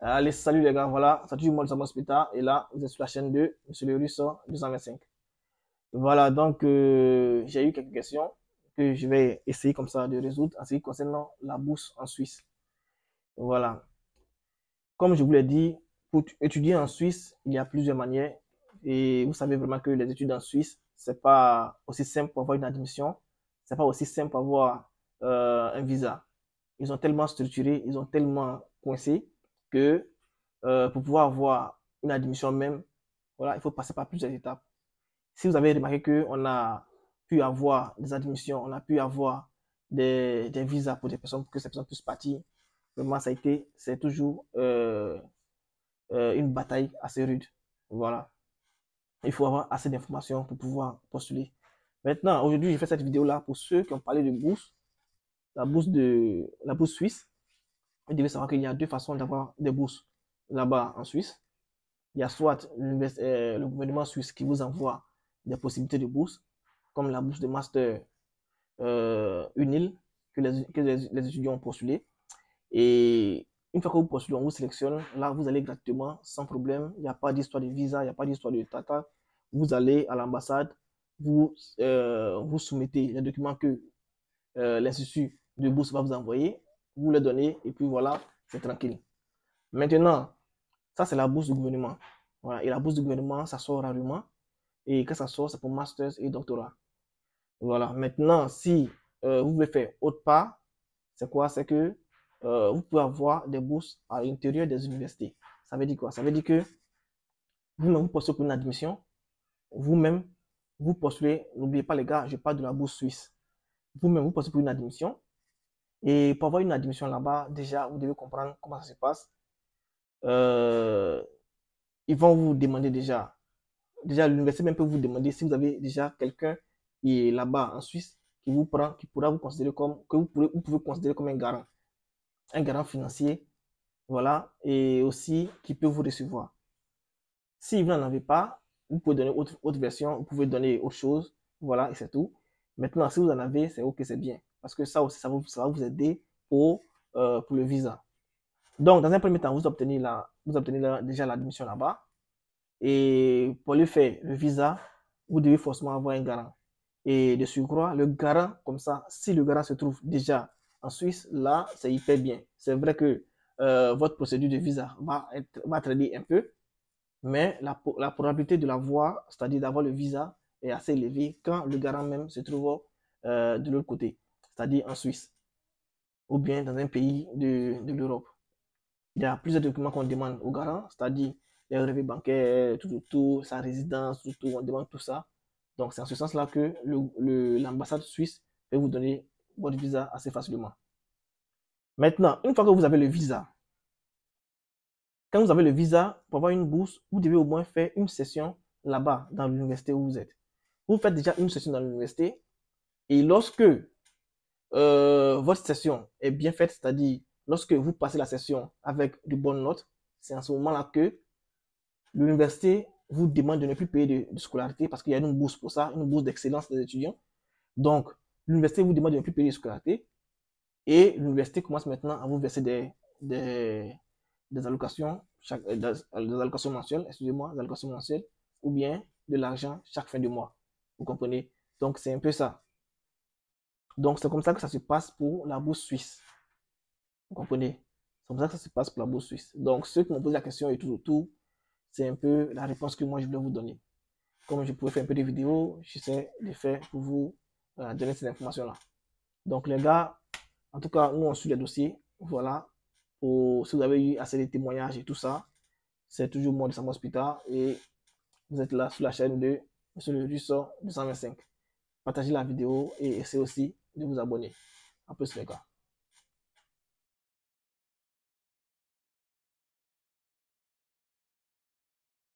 Allez, salut les gars, voilà, c'est toujours moi, Samuel Spita, et là, vous êtes sur la chaîne de Monsieur le Russo 225. Voilà, donc, j'ai eu quelques questions que je vais essayer comme ça de résoudre en ce qui concerne la bourse en Suisse. Voilà, comme je vous l'ai dit, pour étudier en Suisse, il y a plusieurs manières, et vous savez vraiment que les études en Suisse, c'est pas aussi simple pour avoir une admission, c'est pas aussi simple pour avoir un visa. Ils ont tellement structuré, ils ont tellement coincé que pour pouvoir avoir une admission même, voilà, il faut passer par plusieurs étapes. Si vous avez remarqué qu'on a pu avoir des admissions, on a pu avoir des visas pour des personnes, pour que ces personnes puissent partir, vraiment, c'est toujours une bataille assez rude. Voilà. Il faut avoir assez d'informations pour pouvoir postuler. Maintenant, aujourd'hui, j'ai fait cette vidéo-là pour ceux qui ont parlé de bourse, la bourse suisse. Vous devez savoir qu'il y a deux façons d'avoir des bourses là-bas en Suisse. Il y a soit le gouvernement suisse qui vous envoie des possibilités de bourse, comme la bourse de master UNIL que les étudiants ont postulé. Et une fois que vous postulez, on vous sélectionne. Là, vous allez gratuitement, sans problème. Il n'y a pas d'histoire de visa, il n'y a pas d'histoire de tata. Vous allez à l'ambassade, vous soumettez les documents que l'institut de bourse va vous envoyer, vous les donnez, et puis voilà, c'est tranquille. Maintenant, ça, c'est la bourse du gouvernement. Voilà. Et la bourse du gouvernement, ça sort rarement. Et quand ça sort, c'est pour masters et doctorat. Voilà. Maintenant, si vous voulez faire autre part, c'est quoi? C'est que vous pouvez avoir des bourses à l'intérieur des universités. Ça veut dire quoi? Ça veut dire que vous-même, vous postulez pour une admission. Vous-même, vous postulez. N'oubliez pas, les gars, je parle de la bourse suisse. Vous-même, vous postulez pour une admission. Et pour avoir une admission là-bas, déjà, vous devez comprendre comment ça se passe. Euh, Ils vont vous demander déjà l'université même peut vous demander si vous avez déjà quelqu'un qui est là-bas en Suisse qui vous prend, qui pourra vous considérer comme, que vous pouvez considérer comme un garant financier, voilà, et aussi qui peut vous recevoir. Si vous n'en avez pas, vous pouvez donner autre version, vous pouvez donner autre chose, voilà, et c'est tout. Maintenant, si vous en avez, c'est ok, c'est bien, parce que ça aussi, ça va vous aider pour le visa. Donc, dans un premier temps, vous obtenez déjà l'admission là-bas. Et pour le faire, le visa, vous devez forcément avoir un garant. Et de surcroît, le garant, comme ça, si le garant se trouve déjà en Suisse, là, c'est hyper bien. C'est vrai que votre procédure de visa va traîner un peu, mais la probabilité de l'avoir, c'est-à-dire d'avoir le visa, est assez élevée quand le garant même se trouve de l'autre côté, c'est-à-dire en Suisse, ou bien dans un pays de l'Europe. Il y a plusieurs documents qu'on demande au garant, c'est-à-dire les relevés bancaires, sa résidence, on demande tout ça. Donc, c'est en ce sens-là que l'ambassade suisse peut vous donner votre visa assez facilement. Maintenant, une fois que vous avez le visa, quand vous avez le visa pour avoir une bourse, vous devez au moins faire une session là-bas, dans l'université où vous êtes. Vous faites déjà une session dans l'université et lorsque votre session est bien faite, c'est-à-dire lorsque vous passez la session avec de bonnes notes, c'est en ce moment-là que l'université vous demande de ne plus payer de scolarité parce qu'il y a une bourse pour ça, une bourse d'excellence des étudiants. Donc, l'université vous demande de ne plus payer de scolarité et l'université commence maintenant à vous verser des allocations, des allocations mensuelles, excusez-moi, des allocations mensuelles ou bien de l'argent chaque fin de mois. Vous comprenez? Donc, c'est un peu ça. Donc, c'est comme ça que ça se passe pour la bourse suisse. Vous comprenez? C'est comme ça que ça se passe pour la bourse suisse. Donc, ceux qui m'ont posé la question et tout autour, c'est un peu la réponse que moi je voulais vous donner. Comme je pouvais faire un peu de vidéos, j'essaie de faire pour vous donner ces informations-là. Donc, les gars, en tout cas, nous on suit les dossiers. Voilà. Si vous avez eu assez de témoignages et tout ça, c'est toujours moi de Samuel Spita et vous êtes là sur la chaîne de Monsieur le Russo 225. Partagez la vidéo et essayez aussi de vous abonner. À plus les gars.